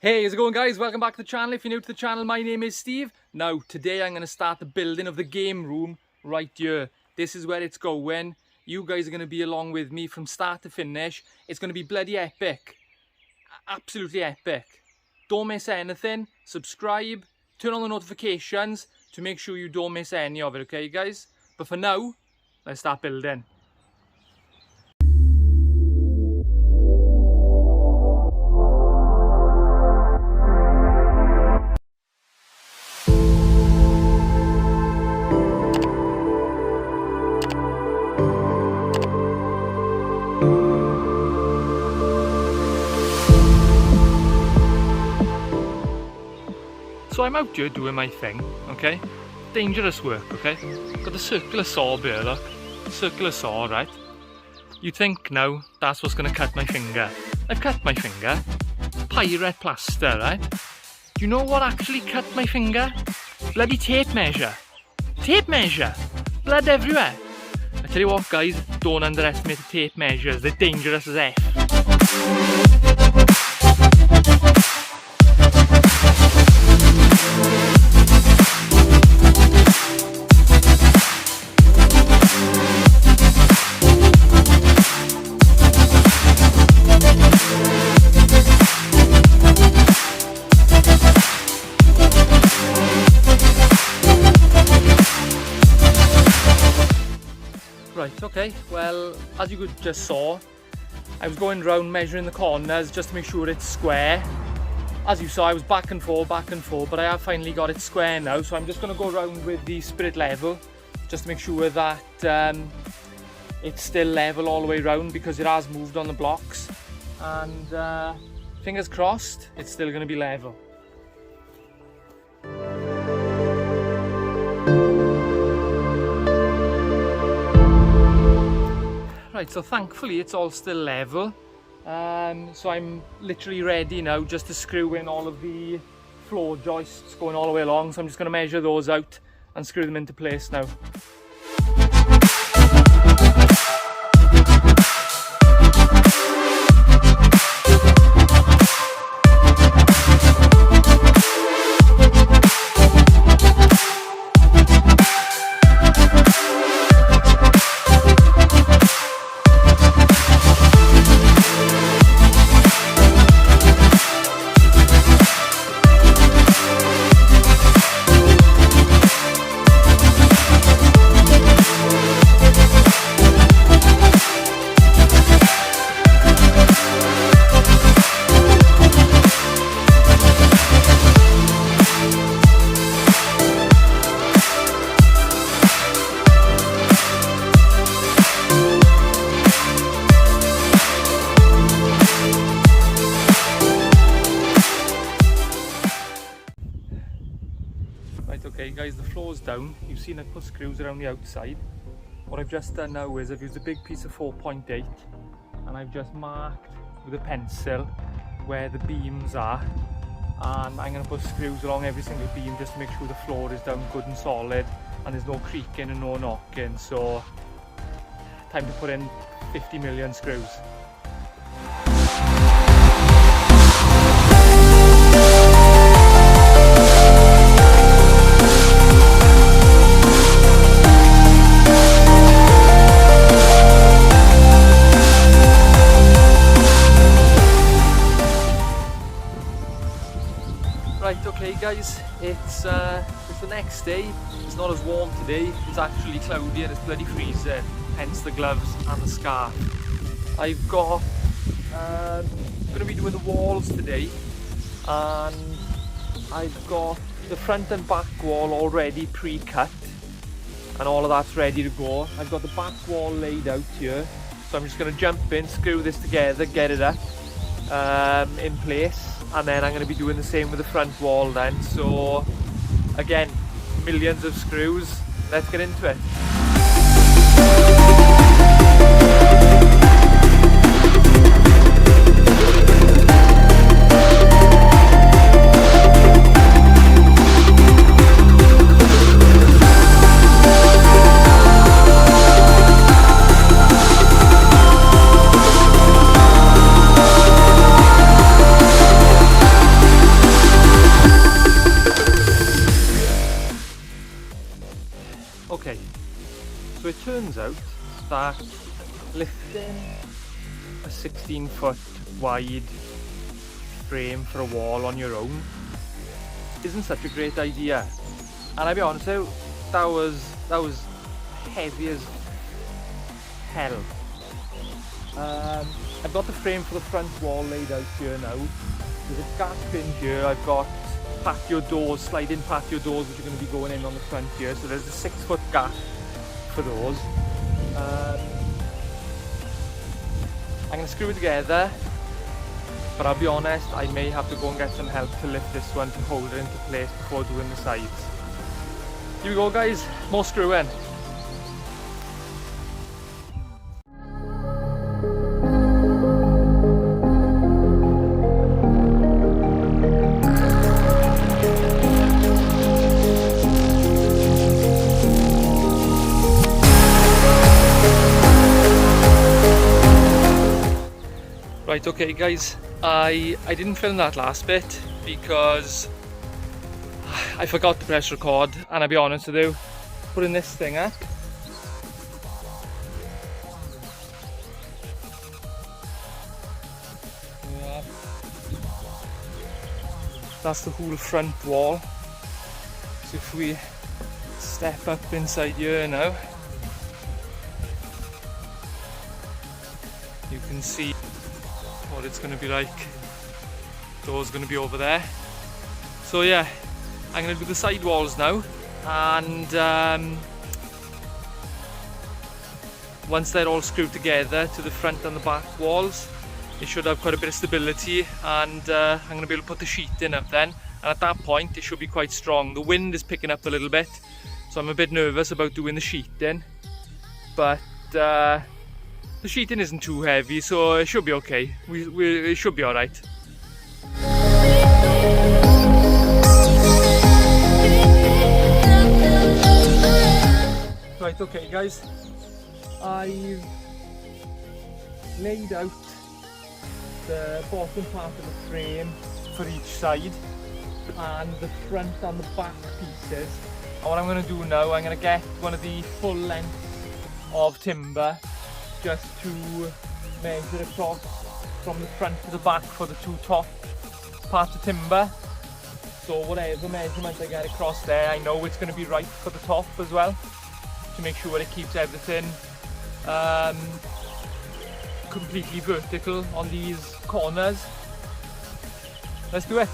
Hey, how's it going, guys? Welcome back to the channel. If you're new to the channel, my name is Steve. Now, today I'm going to start the building of the game room right here. This is where it's going. You guys are going to be along with me from start to finish. It's going to be bloody epic. Absolutely epic. Don't miss anything. Subscribe. Turn on the notifications to make sure you don't miss any of it, okay, guys? But for now, let's start building. So I'm out here doing my thing, okay? Dangerous work, okay? Got the circular saw here, look. Circular saw, right? You think now that's what's gonna cut my finger. I've cut my finger. Pirate plaster, right? Do you know what actually cut my finger? Bloody tape measure. Tape measure! Blood everywhere. I tell you what, guys, don't underestimate the tape measures. They're dangerous as F. Right, okay, well, as you just saw, I was going around measuring the corners just to make sure it's square. As you saw, I was back and forth, but I have finally got it square now, so I'm just going to go around with the spirit level just to make sure that it's still level all the way around, because it has moved on the blocks, and fingers crossed, it's still going to be level. Right, so thankfully it's all still level, so I'm literally ready now just to screw in all of the floor joists going all the way along, so I'm just going to measure those out and screw them into place now. Right, okay guys, the floor's down. You've seen I put screws around the outside. What I've just done now is I've used a big piece of 4.8 and I've just marked with a pencil where the beams are, and I'm going to put screws along every single beam just to make sure the floor is down good and solid and there's no creaking and no knocking. So time to put in 50 million screws. Right, okay guys, it's the next day. It's not as warm today, it's actually cloudy and it's bloody freezing, hence the gloves and the scarf. I've got, I'm going to be doing the walls today, and I've got the front and back wall already pre-cut and all of that's ready to go. I've got the back wall laid out here, so I'm just going to jump in, screw this together, get it up in place, and then I'm going to be doing the same with the front wall then. So again, millions of screws. Let's get into it. turns out that lifting a 16-foot wide frame for a wall on your own isn't such a great idea. And I'll be honest with you, that was heavy as hell. I've got the frame for the front wall laid out here now. There's a gap in here. I've got patio doors, sliding patio doors, which are going to be going in on the front here. So there's a 6-foot gap for those. I'm going to screw it together, but I'll be honest, I may have to go and get some help to lift this one to hold it into place before doing the sides. Here we go guys, more screwing. Right, okay guys, I didn't film that last bit because I forgot to press record, and I'll be honest with you, putting this thing up, yeah, that's the whole front wall. So if we step up inside here now, you can see what it's going to be like. Door's going to be over there. So yeah, I'm going to do the side walls now, and once they're all screwed together to the front and the back walls, it should have quite a bit of stability, and I'm going to be able to put the sheeting up then, and at that point it should be quite strong. The wind is picking up a little bit, so I'm a bit nervous about doing the sheeting, but the sheeting isn't too heavy, so it should be okay. It should be alright. Right, okay guys, I've laid out the bottom part of the frame for each side and the front and the back pieces. And what I'm going to do now, I'm going to get one of the full lengths of timber just to measure across from the front to the back for the two top parts of timber. So whatever measurement I get across there, I know it's going to be right for the top as well, to make sure it keeps everything completely vertical on these corners. Let's do it.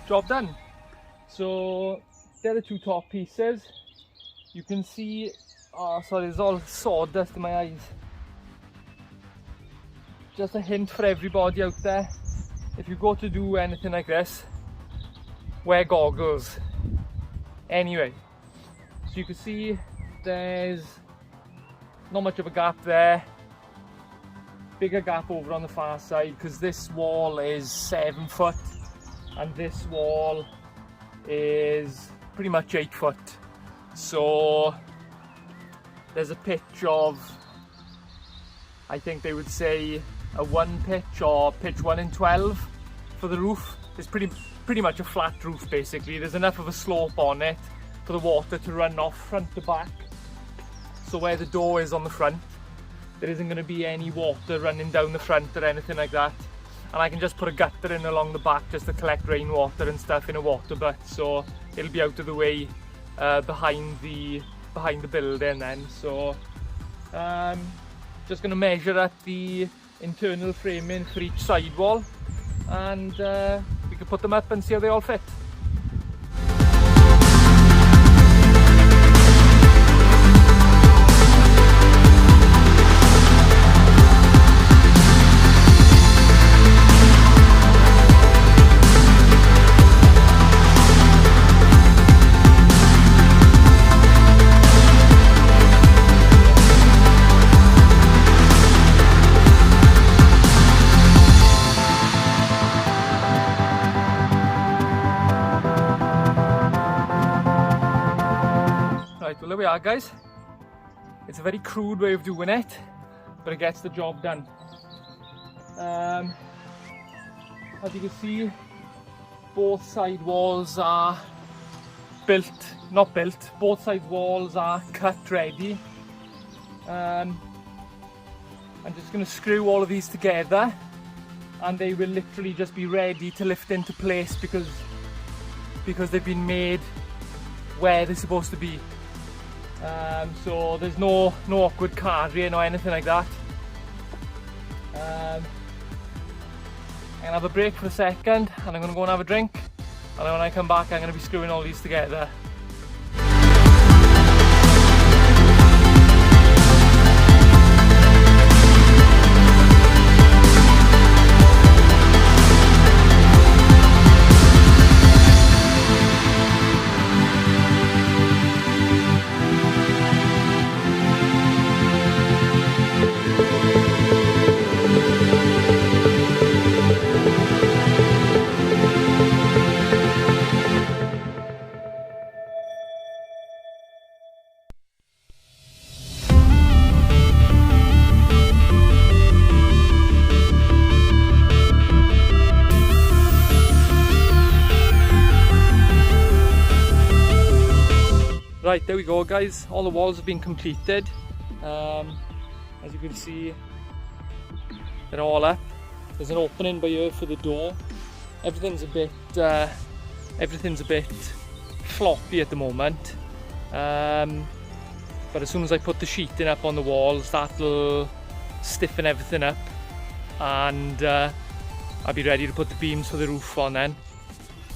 Job done. So they're the two top pieces. You can see, oh sorry, there's all sawdust in my eyes. Just a hint for everybody out there, if you go to do anything like this, wear goggles. Anyway, so you can see there's not much of a gap there. Bigger gap over on the far side because this wall is 7 foot. And this wall is pretty much 8 foot. So there's a pitch of, I think they would say a 1 pitch or pitch 1 in 12 for the roof. It's pretty much a flat roof basically. There's enough of a slope on it for the water to run off front to back. So where the door is on the front, there isn't going to be any water running down the front or anything like that. And I can just put a gutter in along the back just to collect rainwater and stuff in a water butt, so it'll be out of the way behind the building then. So just going to measure at the internal framing for each side wall, and we can put them up and see how they all fit. there we are, guys. It's a very crude way of doing it, but it gets the job done. As you can see, both side walls are both side walls are cut ready. I'm just going to screw all of these together, and they will literally just be ready to lift into place because they've been made where they're supposed to be. So there's no awkward carrying or anything like that. I'm gonna have a break for a second, and I'm gonna go and have a drink, and then when I come back I'm gonna be screwing all these together. Right, there we go, guys. All the walls have been completed. As you can see, they're all up. There's an opening by here for the door. Everything's a bit floppy at the moment. But as soon as I put the sheeting up on the walls, that'll stiffen everything up, and I'll be ready to put the beams for the roof on then.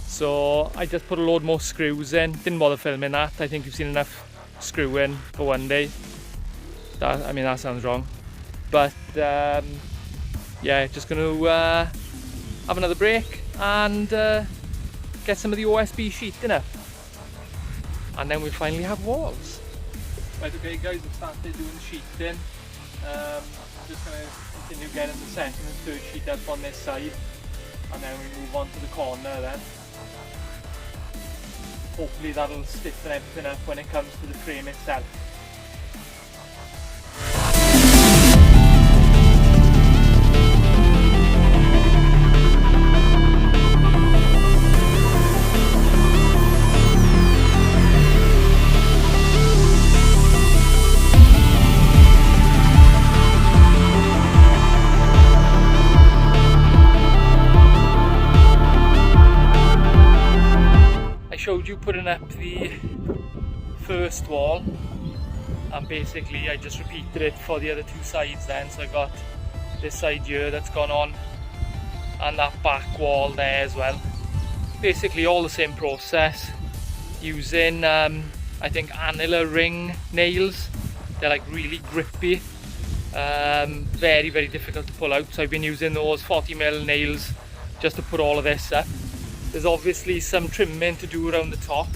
So I just put a load more screws in. Didn't bother filming that. I think you've seen enough screwing for one day. I mean, that sounds wrong. But yeah, just going to have another break and get some of the OSB sheeting up, and then we'll finally have walls. Right, okay guys, I've started doing the sheeting. I'm just going to continue getting the second and third sheet up on this side, and then we move on to the corner then. Hopefully that'll stiffen everything up when it comes to the frame itself. Showed you putting up the first wall, and basically I just repeated it for the other two sides then. So I got this side here that's gone on, and that back wall there as well. Basically all the same process, using I think annular ring nails. They're like really grippy, very difficult to pull out, so I've been using those 40mm nails just to put all of this up. There's obviously some trimming to do around the top.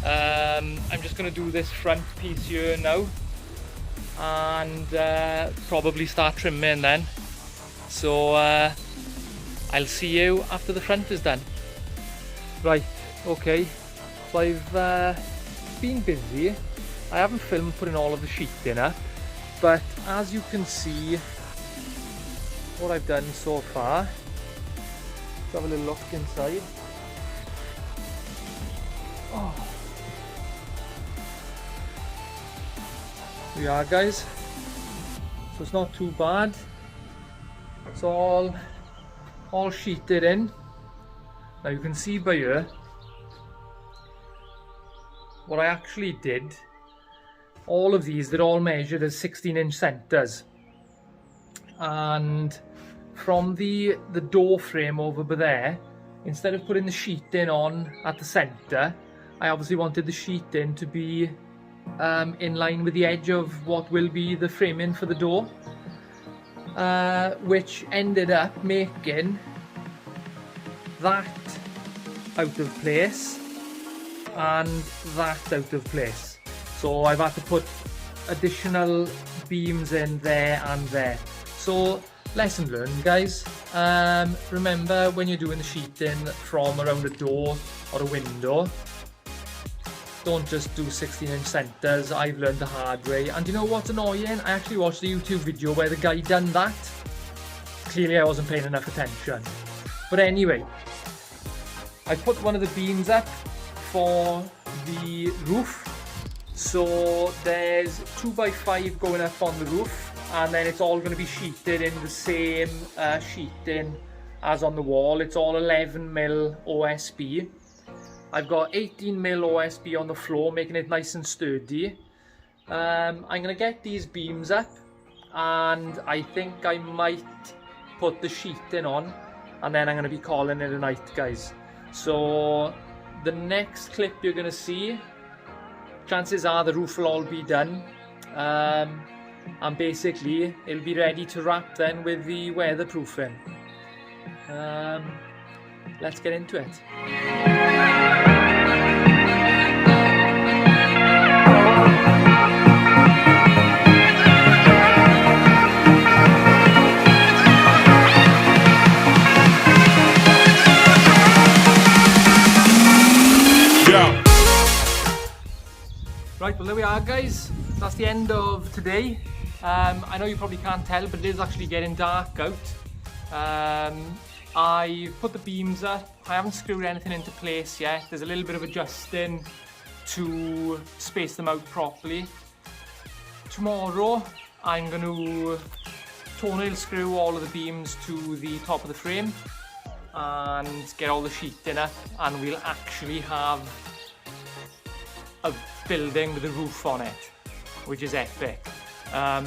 I'm just going to do this front piece here now, and probably start trimming then. So I'll see you after the front is done. Right, okay, so I've been busy. I haven't filmed putting all of the sheeting up, but as you can see what I've done so far. Let's have a little look inside. Oh. Here we are, guys. So it's not too bad. It's all sheeted in. Now you can see by here what I actually did. All of these, they're all measured as 16-inch centres, and from the door frame over by there, instead of putting the sheeting on at the centre, I obviously wanted the sheeting to be in line with the edge of what will be the framing for the door, which ended up making that out of place and that out of place. So I've had to put additional beams in there and there. So lesson learned, guys. Remember, when you're doing the sheeting from around a door or a window, Don't just do 16-inch centres. I've learned the hard way. And you know what's annoying? I actually watched a YouTube video where the guy done that. Clearly I wasn't paying enough attention. But anyway, I put one of the beams up for the roof. So there's 2x5 going up on the roof, and then it's all going to be sheeted in the same sheeting as on the wall. It's all 11mm OSB. I've got 18mm OSB on the floor, making it nice and sturdy. I'm going to get these beams up, and I think I might put the sheeting on, and then I'm going to be calling it a night, guys. So the next clip you're going to see, chances are the roof will all be done, and basically it'll be ready to wrap then with the weatherproofing. Let's get into it. Right, well there we are, guys. That's the end of today. I know you probably can't tell, but it is actually getting dark out. I put the beams up. I haven't screwed anything into place yet. There's a little bit of adjusting to space them out properly. Tomorrow I'm going to toenail screw all of the beams to the top of the frame and get all the sheeting up, and we'll actually have a building with a roof on it, which is epic.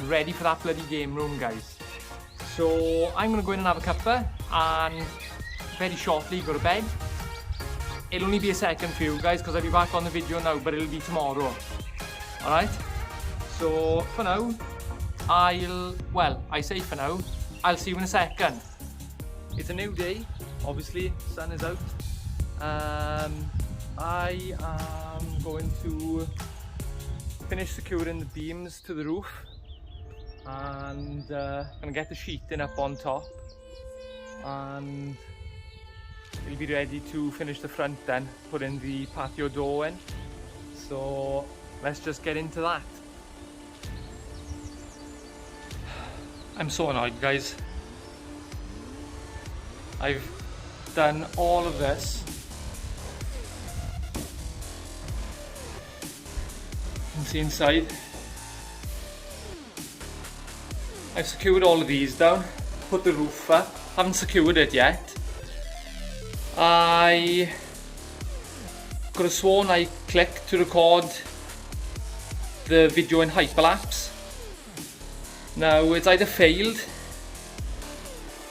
Ready for that bloody game room, guys. So I'm going to go in and have a cuppa and very shortly go to bed. It'll only be a second for you guys because I'll be back on the video now, but it'll be tomorrow. Alright? So for now, I say for now, I'll see you in a second. It's a new day, obviously, sun is out. I am going to finish securing the beams to the roof, and I'm going to get the sheeting up on top, and we'll be ready to finish the front then, put in the patio door in. So let's just get into that. I'm so annoyed, guys. I've done all of this. You can see inside. I've secured all of these down, put the roof up, haven't secured it yet. I could have sworn I clicked to record the video in hyperlapse. Now it's either failed,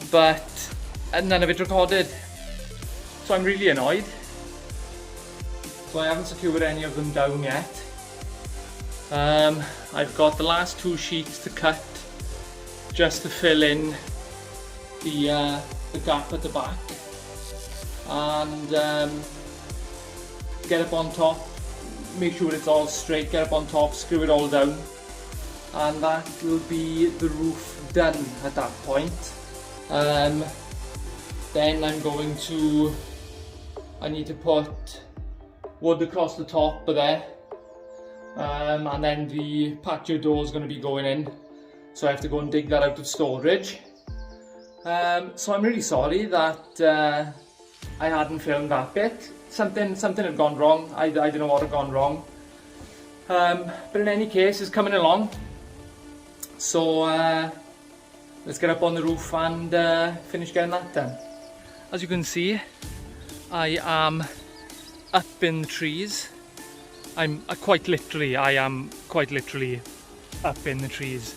but none of it recorded. So I'm really annoyed. So I haven't secured any of them down yet. I've got the last two sheets to cut just to fill in the gap at the back, and get up on top, make sure it's all straight, get up on top, screw it all down, and that will be the roof done at that point. Then I need to put wood across the top of there. And then the patio door is going to be going in, so I have to go and dig that out of storage. So I'm really sorry that I hadn't filmed that bit. Something had gone wrong. I don't know what had gone wrong. But in any case, it's coming along. So let's get up on the roof and finish getting that done. As you can see, I am up in the trees. I am quite literally up in the trees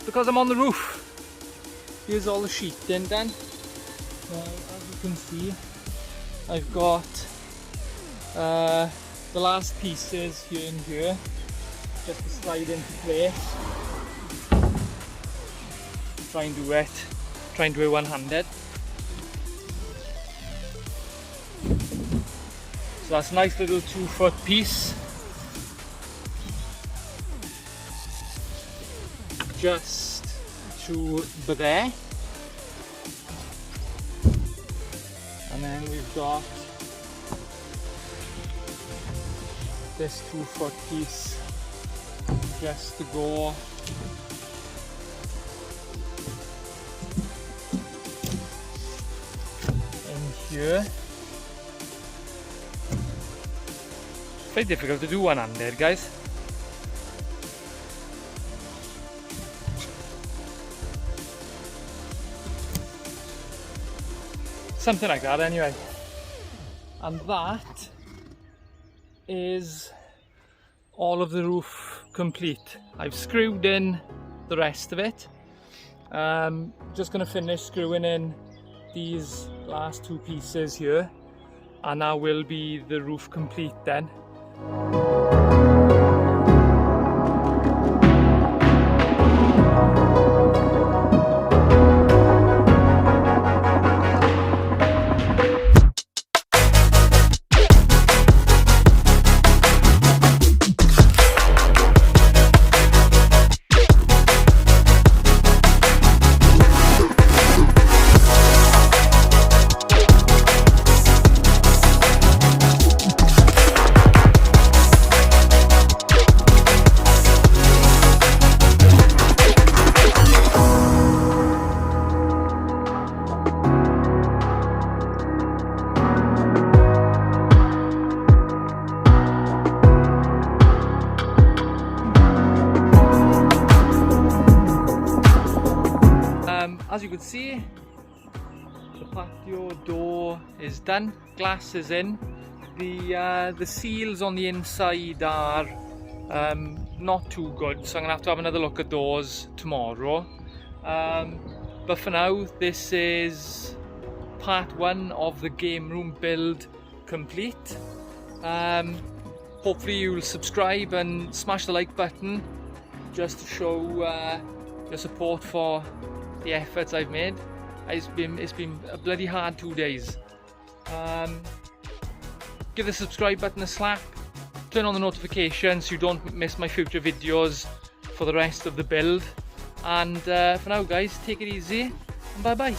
because I'm on the roof. Here's all the sheeting done. Now, as you can see, I've got the last pieces here and here just to slide into place. Try and do it one-handed. So that's a nice little 2-foot piece. Just to there. And then we've got this 2-foot piece just to go in here. Very difficult to do one-handed, guys. Something like that anyway. And that is all of the roof complete. I've screwed in the rest of it. Just gonna finish screwing in these last 2 pieces here, and that will be the roof complete then. As you can see, the patio door is done, glass is in. The seals on the inside are not too good, so I'm going to have another look at those tomorrow. But for now, this is part 1 of the game room build complete. Hopefully you'll subscribe and smash the like button just to show your support for the efforts I've made. It's been a bloody hard 2 days. Give the subscribe button a slap, turn on the notifications so you don't miss my future videos for the rest of the build. And for now guys, take it easy and bye bye.